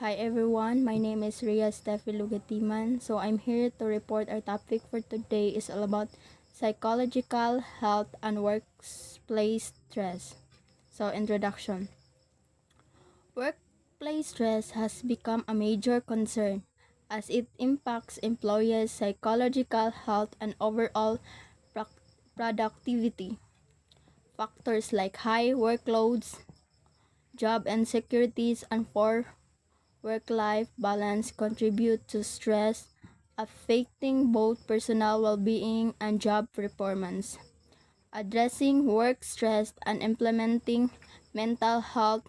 Hi everyone, my name is Ria Steffi Lugatiman. So I'm here to report our topic for today is all about psychological health and workplace stress. So introduction. Workplace stress has become a major concern as it impacts employees' psychological health and overall productivity. Factors like high workloads, job insecurities, and poor work-life balance contribute to stress, affecting both personal well-being and job performance. Addressing work stress and implementing mental health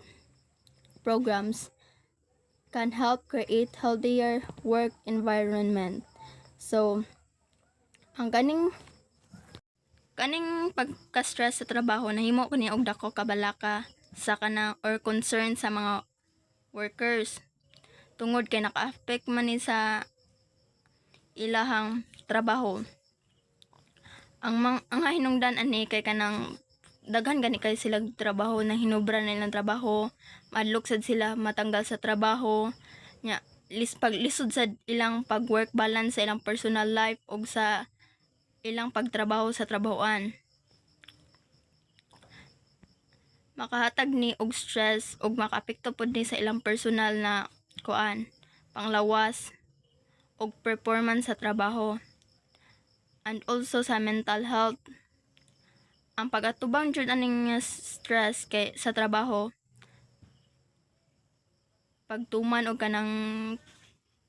programs can help create healthier work environment. So, ang kaning pagka-stress sa trabaho nahimo kani og dako kabalaka sa kanang or concern sa mga workers tungod kay naka-affect man ni sa ilahang trabaho. Ang hinungdan ani kay kanang daghan gani kay sila trabaho na hinubra na ilang trabaho, madlok sad sila matanggal sa trabaho nya paglisod sa ilang pag-work balance sa ilang personal life ug sa ilang pagtrabaho sa trabahoan. Makahatag ni og stress ug makaapekto pod ni sa ilang personal na panglawas og performance sa trabaho and also sa mental health. Ang pag-atubang jud aning stress kay sa trabaho pagtuman og kanang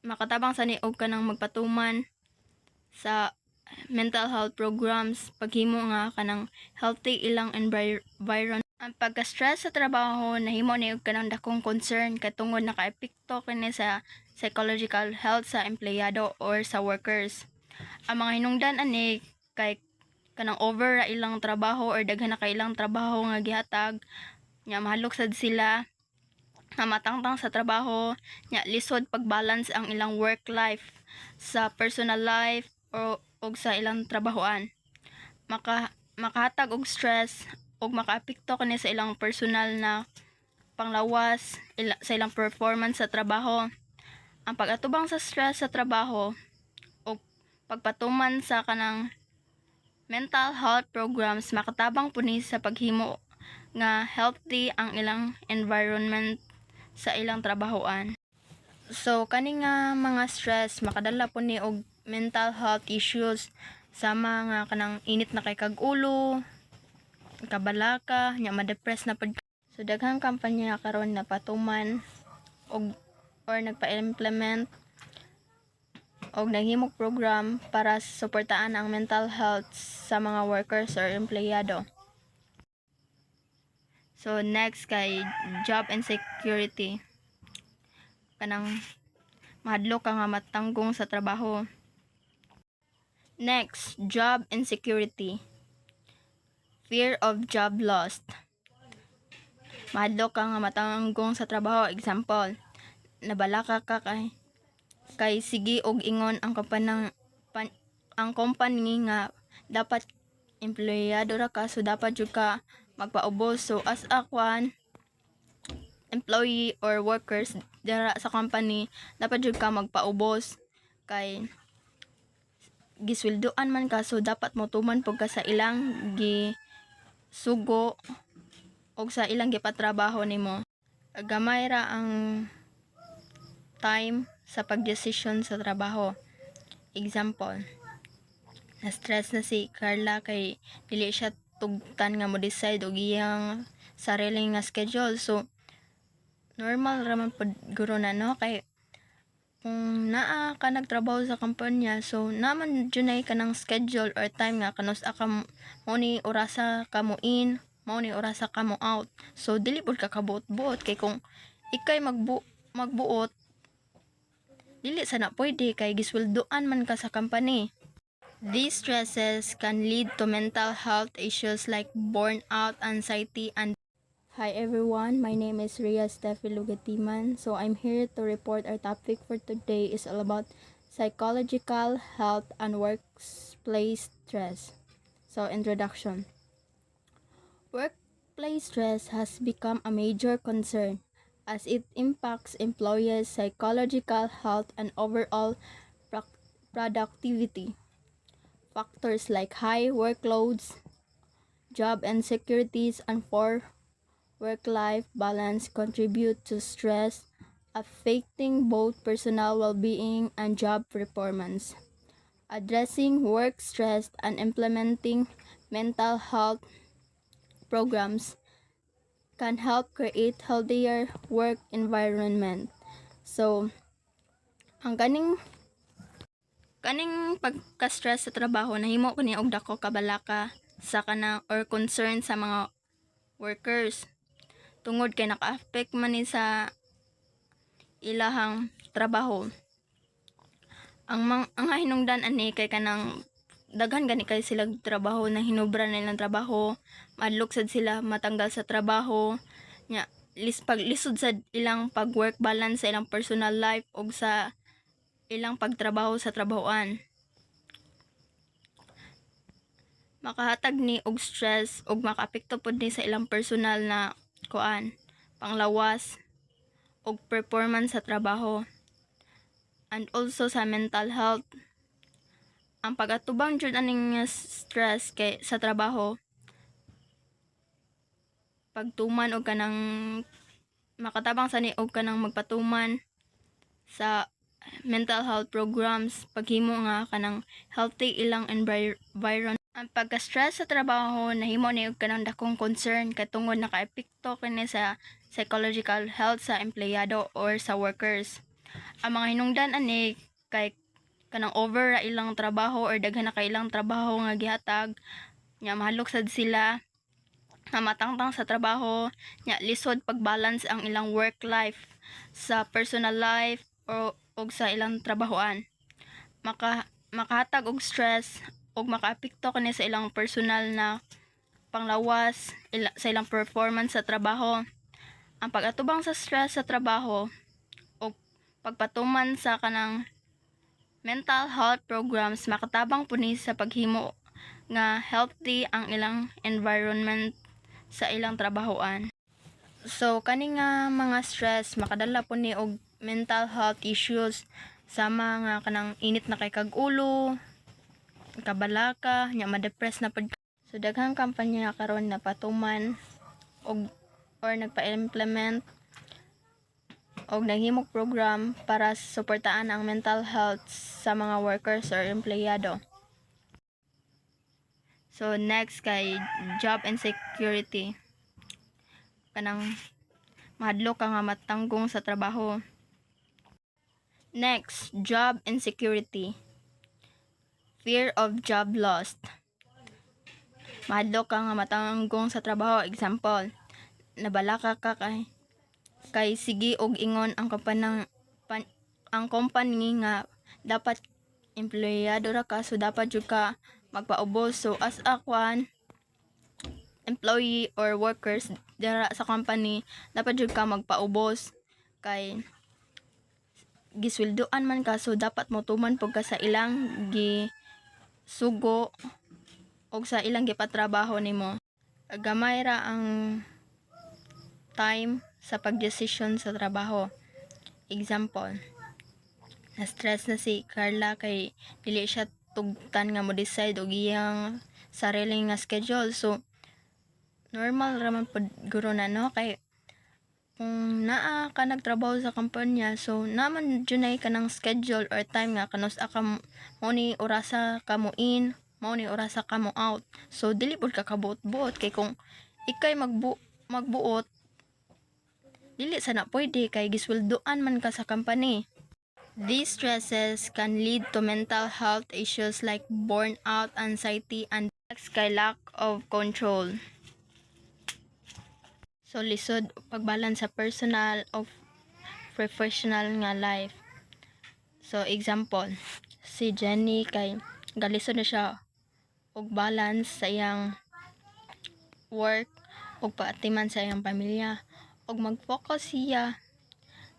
makatabang sa ni og kanang magpatuman sa mental health programs paghimo nga kanang healthy ilang environment. Ang pagka-stress sa trabaho nahimo ni og kanang dakong concern kay tungod nakaepekto kini sa psychological health sa empleyado or sa workers. Ang mga hinungdan ani kay kanang over ra ilang trabaho or daghan na kay ilang trabaho nga gihatag nya mahalok sad sila na matangtang sa trabaho nya lisod pag-balance ang ilang work life sa personal life o sa ilang trabahoan. Makahatag og stress ug makaapekto kani sa ilang personal na panglawas sa ilang performance sa trabaho. Ang pag-atubang sa stress sa trabaho o pagpatuman sa kanang mental health programs makatabang po ni sa paghimo nga healthy ang ilang environment sa ilang trabahoan. So kani nga mga stress makadala po ni og mental health issues sama nga kanang init na kay kag-ulo, kabalaka, nya ma-depress na pod. So daghang kampanya karon na patuman og or nagpa-implement og naghimog program para suportaan ang mental health sa mga workers or empleyado. So next kay job insecurity. Kanang mahadlok ka nga matanggong sa trabaho. Next, job insecurity. Fear of job loss. Mahadlok ka nga matanggong sa trabaho. Example, nabalaka ka kay sige og ingon ang company nga dapat empleyado ra ka so dapat jud ka magpaubos. So as a employee or workers dira sa company dapat jud ka magpaubos kay gisweldoan man ka so dapat motuman pug ka sa ilang gisugo og sa ilang gipatrabaho nimo. Gamay ra ang time sa pagdesisyon sa trabaho. Example, na-stress na si Carla kay dili siya tugtan nga mo decide og iyang sarili nga schedule. So normal raman pod guro na no kay kung naa ka nagtrabaho sa kumpanya so naman dunay kanang schedule or time nga kanus ka mo ni orasa ka mo in mo ni orasa ka mo out. So dili pud ka kabuot-buot kay kung ikay magbuot dili sana pwede kay gisweldoan man ka sa company. These stresses can lead to mental health issues like burnout, anxiety, and Hi everyone, my name is Ria Steffi Lugatiman. So I'm here to report our topic for today is all about psychological health and workplace stress. So introduction. Workplace stress has become a major concern as it impacts employees' psychological health and overall productivity. Factors like high workloads, job insecurities, and poor work-life balance contribute to stress, affecting both personal well-being and job performance. Addressing work stress and implementing mental health programs can help create healthier work environment. So, ang kaning pagka-stress sa trabaho nahimo kani og dako kabalaka sa kanang or concern sa mga workers. Tungod kay naka-affect man ni sa ilahang trabaho. Ang hinungdan ani kay kanang daghan gani kay sila trabaho na hinubra nilang trabaho, madlok sad sila matanggal sa trabaho nya paglisod sa ilang pag-work balance sa ilang personal life ug sa ilang pagtrabaho sa trabahoan. Makahatag ni og stress ug makaapekto pud ni sa ilang personal na panglawas og performance sa trabaho and also sa mental health. Ang pag-atubang jud aning stress kay sa trabaho pagtuman og kanang makatabang sa ni og kanang magpatuman sa mental health programs paghimo nga kanang healthy ilang environment. Ang pagka-stress sa trabaho nahimo ni og kanang dakong concern kay tungod nakaepekto kini sa psychological health sa empleyado or sa workers. Ang mga hinungdan ani kay kanang over ra ilang trabaho or daghan na kay ilang trabaho nga gihatag nya mahalok sad sila nga matangtang sa trabaho nya lisod pag-balance ang ilang work life sa personal life og sa ilang trabahoan. Makahatag og stress ug makaapekto kani sa ilang personal na panglawas sa ilang performance sa trabaho. Ang pag-atubang sa stress sa trabaho ug pagpatuman sa kanang mental health programs makatabang pud ni sa paghimo nga healthy ang ilang environment sa ilang trabahoan. So kani nga mga stress makadala po ni og mental health issues sama nga kanang init na kay kag-ulo, kabalaka, nya ma-depress na pud. So daghang kampanya karon na patuman og or nagpa-implement og naghimog program para suportaan ang mental health sa mga workers or empleyado. So next kay job insecurity. Kanang mahadlok ka nga matanggong sa trabaho. Next, job insecurity. Fear of job loss. Mahadlok ka nga matanggong sa trabaho. Example, nabalaka ka kay sige og ingon ang company nga dapat empleyado ra ka so dapat jud ka magpaubos. So as a employee or workers dira sa company dapat jud ka magpaubos kay gisweldoan man ka so dapat motuman pug ka sa ilang gisugo og sa ilang gipatrabaho nimo. Gamay ra ang time sa pagdesisyon sa trabaho. Example, na-stress na si Carla kay dili siya tugtan nga mo decide og iyang sarili nga schedule. So normal ra man pud guro na no kay kung naa ka nagtrabaho sa kampanya so naman dunay kanang schedule or time nga kanus ka mo ni orasa ka mo in, mo ni orasa ka mo out. So dili pud ka kabuot-buot kay kung ikay magbuot dili sana pwede kay gisweldoan man ka sa company. These stresses can lead to mental health issues like burnout, anxiety, and lack of control. So lisod pagbalance sa personal of professional nga life. So example, si Jenny kay galisod na siya og balance sa iyang work og paatiman sa iyang pamilya og mag-focus siya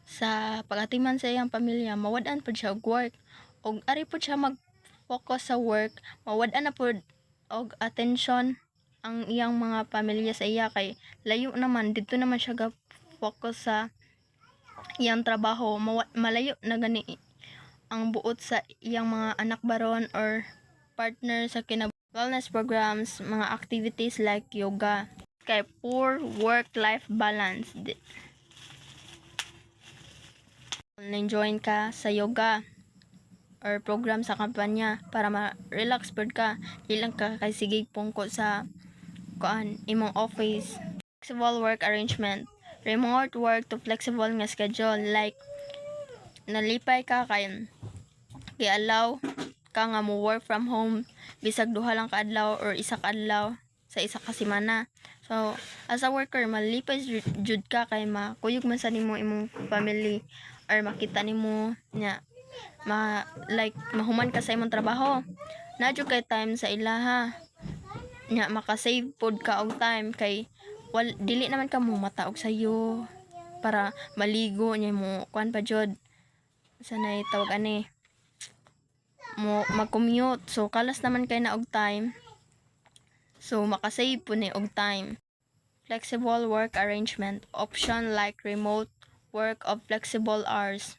sa pag-atiman sa iyang pamilya. Mawad-an pud siya og work og ari pud siya mag-focus sa work, mawad-an na pud og attention ang iyang mga pamilya sa iya kay layo naman dito naman siya ga focus sa iyang trabaho malayo na gani ang buot sa iyang mga anak baron or partner sa wellness programs, mga activities like yoga. Kay poor work-life balance. Join ka sa yoga or program sa kampanya para ma-relax pud ka. Ilang ka kay sige pungko sa imong office. Flexible work arrangement. Remote work to flexible nga schedule, like nalipay ka kay allow ka nga mo work from home bisag duha lang ka adlaw or isa ka adlaw sa isa ka semana. So as a worker malipay jud ka kay makuyog man sa nimo imong family or makita nimo nya mahuman ka sa imong trabaho. Na jud kay time sa ilaha nya maka-save pod ka og time kay dili naman ka mo mataog sayo para maligo nya mo kuan pa jud sanay tawag ani mo mag-commute, so kalas naman kay na og time, so makasave po ni og time. Flexible work arrangement option like remote work of flexible hours.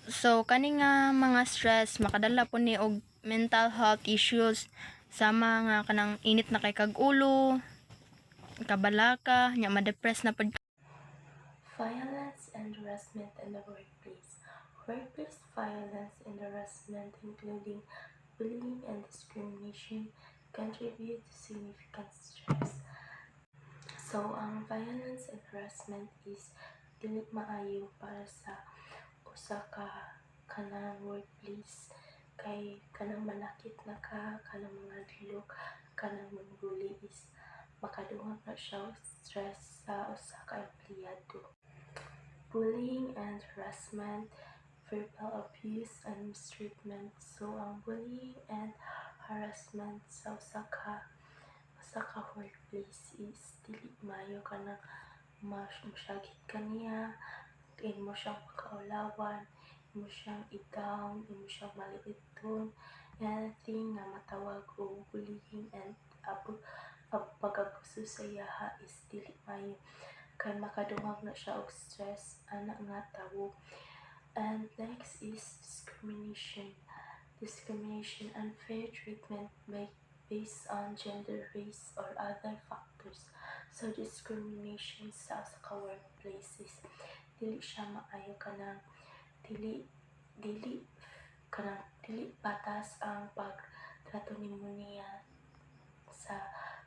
So kani nga mga stress makadala po ni og mental health issues sama nga kanang init na kay kag-ulo, kabalaka nya ma-depress na pud. Violence and harassment in the workplace. Workplace violence and harassment, including bullying and discrimination, contribute to significant stress. So, ang violence and harassment is dili maayo para sa usa ka kanang workplace kay kanang manakit na ka, kanang mga dilok, kanang bully is makadungag na siya og stress sa usa ka empleyado. Bullying and harassment, verbal abuse and mistreatment. So, ang bullying and harassment sa usa ka workplace is dili maayo ka na masyagit ka niya, imo siyang pakaulawan, imo siyang i-down, imo siyang maliiton, anything nga matawag o bullying and pag-abuso sa iyaha is dili maayo kay makadungag na siya og stress ana nga tawo. And next is discrimination. Discrimination, unfair treatment based on gender, race, or other factors. So discrimination sa ka workplaces dili siya maayo kanang dili batas ang pagtrato nimo niya sa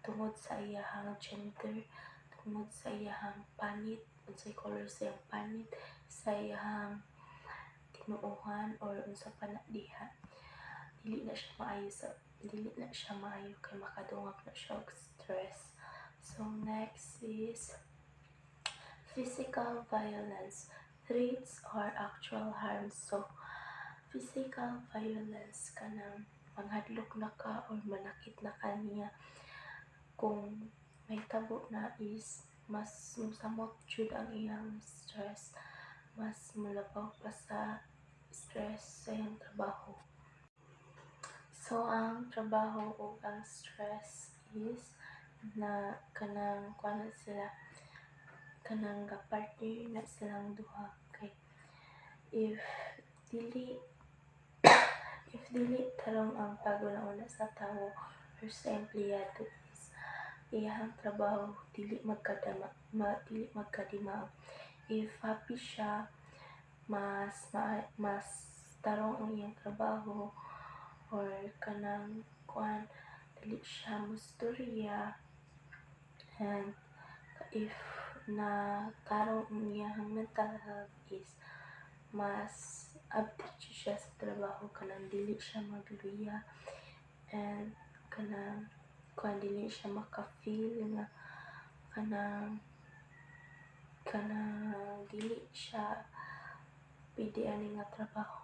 tungod sa iyahang gender, tungod sa iyahang panit, unsay color sa iyang panit, sa iyahang tinuohan or unsa pa na diha. Dili na siya maayo kay makadungag na siya og stress. So next is physical violence, threats or actual harm. So physical violence kanang manghadlok na ka or manakit na ka niya, kung may tabo na is mas musamot jud ang iyang stress, mas mulabaw pa sa stress sa iyang trabaho. So ang trabaho o ang stress is na kanang kuan sila kanang partner na silang duha kay if dili tarong ang pag-una sa tawo or sa empleyado is iyahang trabaho dili magkadima. If happy siya, mas tarong ang iyang trabaho or kanang kuan dili siya musturya. And if na tarong ang iyang mental health is mas update siya sa trabaho kanang dili siya magluya and kanang dili siya maka-feel nga kanang dili siya pwede ani nga trabaho.